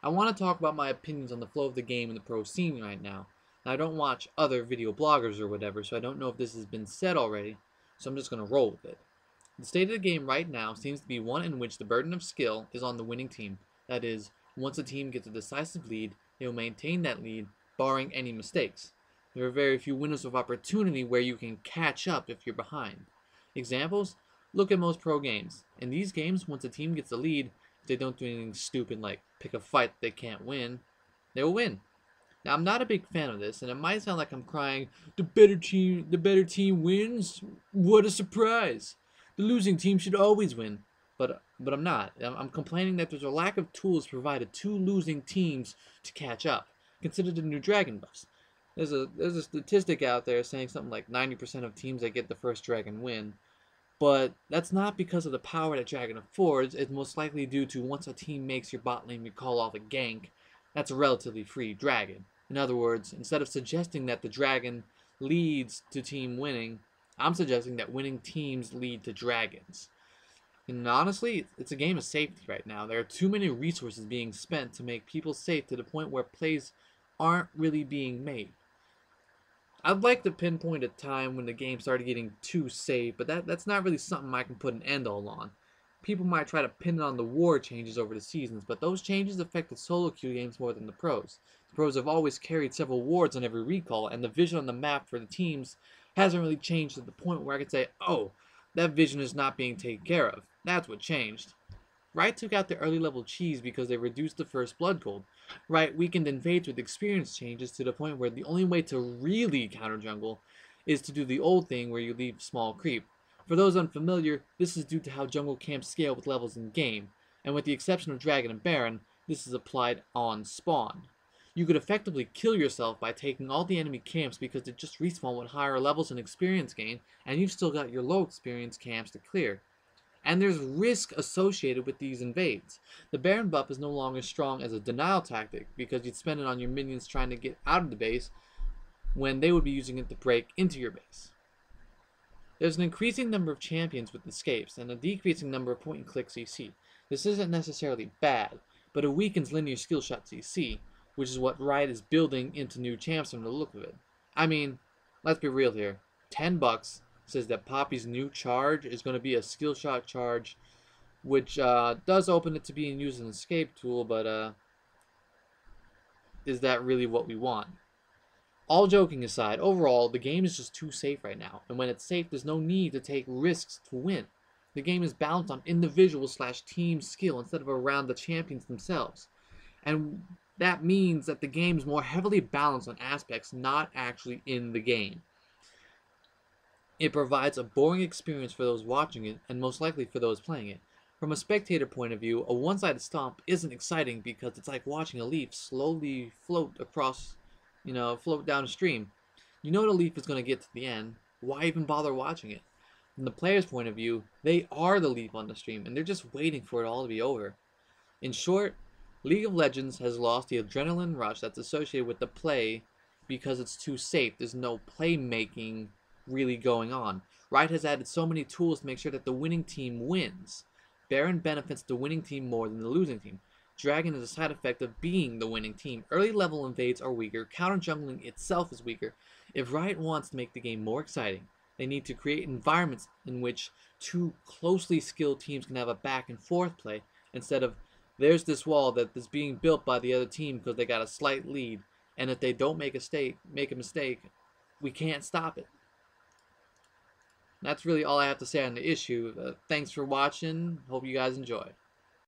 I want to talk about my opinions on the flow of the game in the pro scene right now. I don't watch other video bloggers or whatever, so I don't know if this has been said already, so I'm just going to roll with it. The state of the game right now seems to be one in which the burden of skill is on the winning team. That is, once a team gets a decisive lead, they will maintain that lead, barring any mistakes. There are very few windows of opportunity where you can catch up if you're behind. Examples? Look at most pro games. In these games, once a team gets the lead, if they don't do anything stupid like pick a fight they can't win, they will win. Now, I'm not a big fan of this, and it might sound like I'm crying, the better team wins? What a surprise! The losing team should always win. But I'm not. I'm complaining that there's a lack of tools provided to losing teams to catch up. Consider the new Dragon buffs. There's a statistic out there saying something like 90% of teams that get the first Dragon win. But that's not because of the power that Dragon affords. It's most likely due to once a team makes your bot lane recall off a gank, that's a relatively free Dragon. In other words, instead of suggesting that the Dragon leads to team winning, I'm suggesting that winning teams lead to Dragons. And honestly, it's a game of safety right now. There are too many resources being spent to make people safe to the point where plays aren't really being made. I'd like to pinpoint a time when the game started getting too safe, but that's not really something I can put an end all on. People might try to pin it on the war changes over the seasons, but those changes affected solo queue games more than the pros. The pros have always carried several wards on every recall, and the vision on the map for the teams hasn't really changed to the point where I could say, oh, that vision is not being taken care of. That's what changed. Riot took out the early level cheese because they reduced the first blood gold. Riot weakened invades with experience changes to the point where the only way to really counter jungle is to do the old thing where you leave small creep. For those unfamiliar, this is due to how jungle camps scale with levels in game, and with the exception of Dragon and Baron, this is applied on spawn. You could effectively kill yourself by taking all the enemy camps because they just respawn with higher levels and experience gain, and you've still got your low experience camps to clear. And there's risk associated with these invades. The Baron buff is no longer strong as a denial tactic because you'd spend it on your minions trying to get out of the base when they would be using it to break into your base. There's an increasing number of champions with escapes and a decreasing number of point-and-click CC. This isn't necessarily bad, but it weakens linear skill shot CC, which is what Riot is building into new champs from the look of it. I mean, let's be real here. $10 says that Poppy's new charge is going to be a skill shot charge, which does open it to being used as an escape tool, but is that really what we want? All joking aside, overall, the game is just too safe right now, and when it's safe, there's no need to take risks to win. The game is balanced on individual/team skill instead of around the champions themselves. And that means that the game is more heavily balanced on aspects not actually in the game. It provides a boring experience for those watching it, and most likely for those playing it. From a spectator point of view, a one-sided stomp isn't exciting because it's like watching a leaf slowly float across, float down a stream. You know the leaf is going to get to the end. Why even bother watching it? From the player's point of view, they are the leaf on the stream, and they're just waiting for it all to be over. In short, League of Legends has lost the adrenaline rush that's associated with the play because it's too safe. There's no playmaking really going on. Riot has added so many tools to make sure that the winning team wins. Baron benefits the winning team more than the losing team. Dragon is a side effect of being the winning team. Early level invades are weaker, counter jungling itself is weaker. If Riot wants to make the game more exciting, they need to create environments in which two closely skilled teams can have a back and forth play, instead of there's this wall that is being built by the other team because they got a slight lead, and if they don't make a mistake, we can't stop it. That's really all I have to say on the issue. Thanks for watching. Hope you guys enjoy.